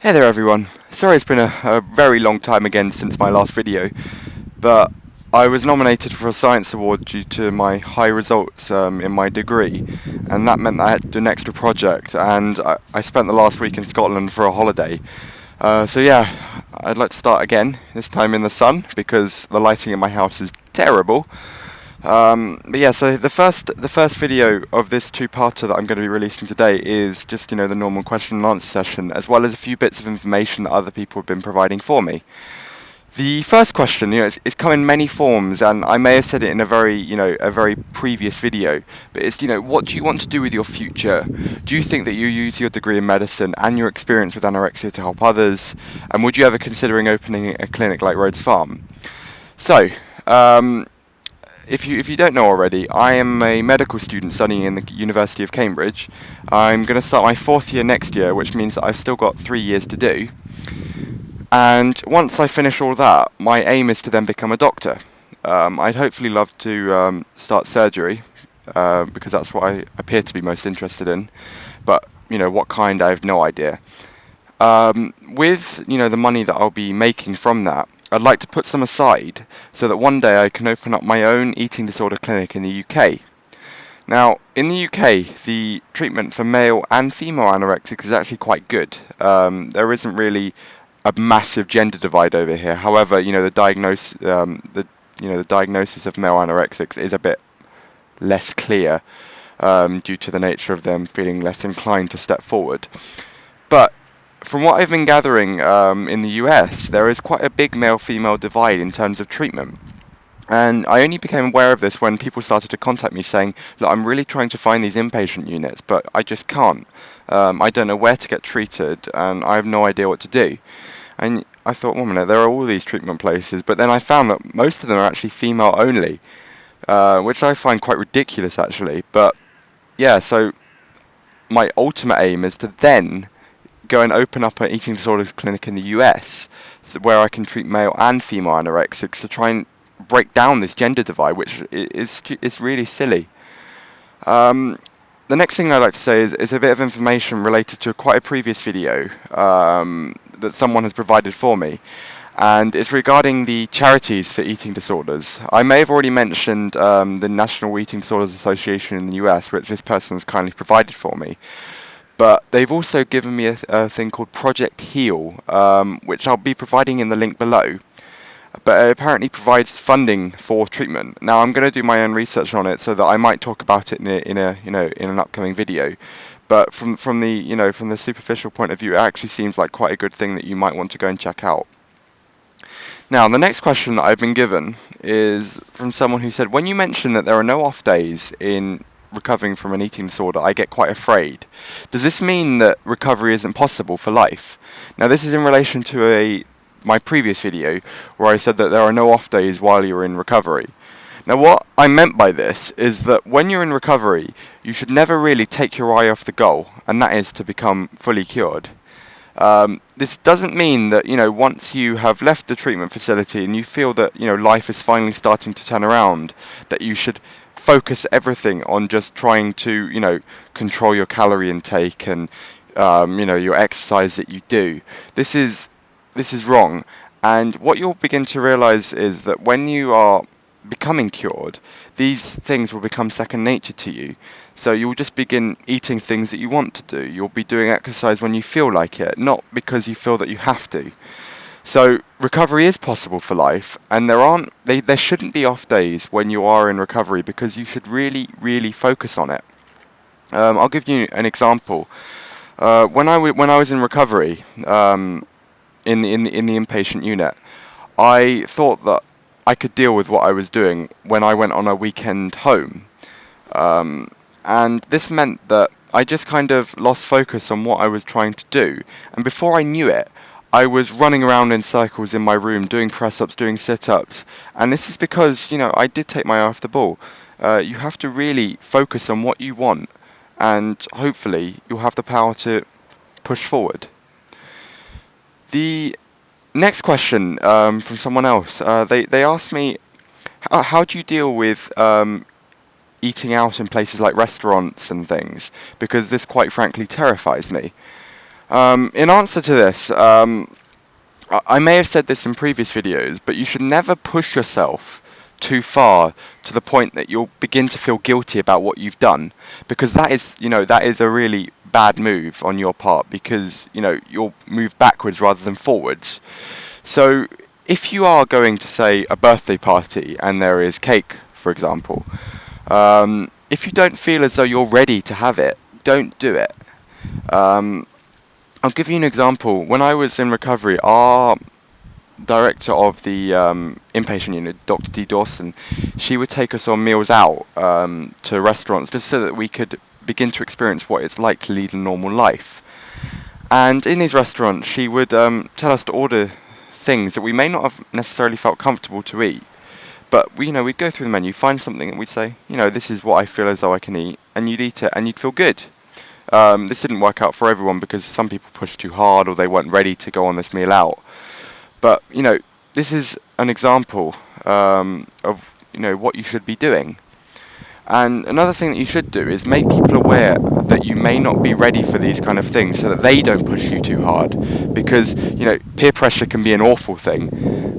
Hey there everyone. Sorry it's been a very long time again since my last video, but I was nominated for a science award due to my high results in my degree, and that meant that I had to do an extra project, and I spent the last week in Scotland for a holiday. So yeah, I'd like to start again, this time in the sun, because the lighting in my house is terrible. But yeah, so the first video of this two-parter that I'm going to be releasing today is just, the normal question and answer session, as well as a few bits of information that other people have been providing for me. The first question, it's come in many forms, and I may have said it in a very previous video, but it's, what do you want to do with your future? Do you think that you use your degree in medicine and your experience with anorexia to help others? And would you ever considering opening a clinic like Rhodes Farm? So, if you don't know already, I am a medical student studying in the University of Cambridge. I'm going to start my fourth year next year, which means that I've still got 3 years to do. And once I finish all that, my aim is to then become a doctor. I'd hopefully love to start surgery, because that's what I appear to be most interested in. But, what kind, I have no idea. With, the money that I'll be making from that, I'd like to put some aside so that one day I can open up my own eating disorder clinic in the UK. Now, in the UK, the treatment for male and female anorexics is actually quite good. There isn't really a massive gender divide over here. However, the diagnosis of male anorexics is a bit less clear due to the nature of them feeling less inclined to step forward. But from what I've been gathering in the US, there is quite a big male-female divide in terms of treatment. And I only became aware of this when people started to contact me saying, look, I'm really trying to find these inpatient units, but I just can't. I don't know where to get treated, and I have no idea what to do. And I thought, well, minute, there are all these treatment places, but then I found that most of them are actually female only, which I find quite ridiculous, actually. But yeah, so my ultimate aim is to then go and open up an eating disorders clinic in the US, where I can treat male and female anorexics to try and break down this gender divide, which is really silly. The next thing I'd like to say is a bit of information related to quite a previous video that someone has provided for me, and it's regarding the charities for eating disorders. I may have already mentioned the National Eating Disorders Association in the US, which this person has kindly provided for me. But they've also given me a thing called Project Heal, which I'll be providing in the link below. But it apparently provides funding for treatment. Now I'm going to do my own research on it, so that I might talk about it in an upcoming video. But from the superficial point of view, it actually seems like quite a good thing that you might want to go and check out. Now the next question that I've been given is from someone who said, when you mention that there are no off days in recovering from an eating disorder, I get quite afraid. Does this mean that recovery isn't possible for life? Now this is in relation to my previous video where I said that there are no off days while you're in recovery. Now what I meant by this is that when you're in recovery, you should never really take your eye off the goal, and that is to become fully cured. This doesn't mean that, once you have left the treatment facility and you feel that, life is finally starting to turn around, that you should focus everything on just trying to, control your calorie intake and, your exercise that you do. This is wrong. And what you'll begin to realize is that when you are becoming cured, these things will become second nature to you. So you'll just begin eating things that you want to do. You'll be doing exercise when you feel like it, not because you feel that you have to. So recovery is possible for life, and there shouldn't be off days when you are in recovery, because you should really, really focus on it. I'll give you an example. When I was in recovery, in the inpatient unit, I thought that I could deal with what I was doing when I went on a weekend home, and this meant that I just kind of lost focus on what I was trying to do, and before I knew it, I was running around in circles in my room, doing press-ups, doing sit-ups, and this is because, I did take my eye off the ball. You have to really focus on what you want, and hopefully you'll have the power to push forward. The next question from someone else, they asked me, how do you deal with eating out in places like restaurants and things? Because this quite frankly terrifies me. In answer to this, I may have said this in previous videos, but you should never push yourself too far to the point that you'll begin to feel guilty about what you've done, because that is, that is a really bad move on your part, because, you'll move backwards rather than forwards. So if you are going to, say, a birthday party and there is cake, for example, if you don't feel as though you're ready to have it, don't do it. I'll give you an example. When I was in recovery, our director of the inpatient unit, Dr. D. Dawson, she would take us on meals out to restaurants just so that we could begin to experience what it's like to lead a normal life. And in these restaurants, she would tell us to order things that we may not have necessarily felt comfortable to eat. But we'd go through the menu, find something, and we'd say, this is what I feel as though I can eat, and you'd eat it, and you'd feel good. This didn't work out for everyone because some people pushed too hard or they weren't ready to go on this meal out. But, this is an example of, what you should be doing. And another thing that you should do is make people aware that you may not be ready for these kind of things so that they don't push you too hard. Because, peer pressure can be an awful thing.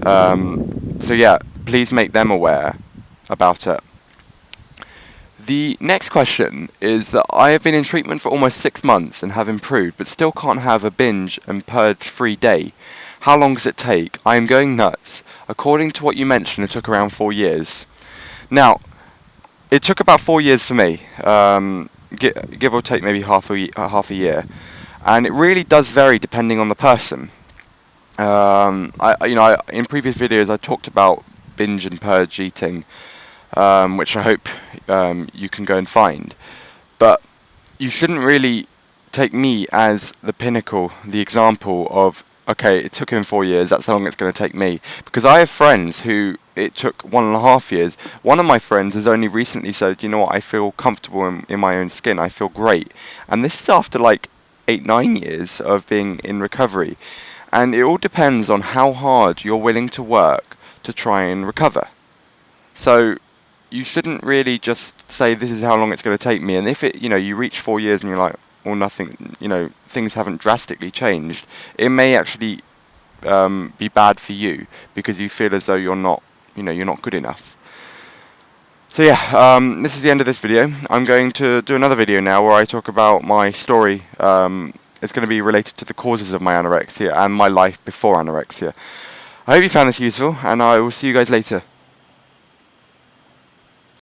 So yeah, please make them aware about it. The next question is that I have been in treatment for almost 6 months and have improved, but still can't have a binge and purge-free day. How long does it take? I am going nuts. According to what you mentioned, it took around 4 years. Now, it took about 4 years for me, give or take maybe half a year, and it really does vary depending on the person. In previous videos I talked about binge and purge eating, which I hope you can go and find. But you shouldn't really take me as the pinnacle, the example of, okay, it took him 4 years, that's how long it's going to take me. Because I have friends who it took 1.5 years. One of my friends has only recently said, you know what, I feel comfortable in my own skin, I feel great. And this is after like 8-9 years of being in recovery. And it all depends on how hard you're willing to work to try and recover. So you shouldn't really just say this is how long it's going to take me, and if it, you reach 4 years and you're like, well, nothing, things haven't drastically changed, it may actually be bad for you because you feel as though you're not good enough. So yeah, this is the end of this video. I'm going to do another video now where I talk about my story. It's going to be related to the causes of my anorexia and my life before anorexia. I hope you found this useful, and I will see you guys later.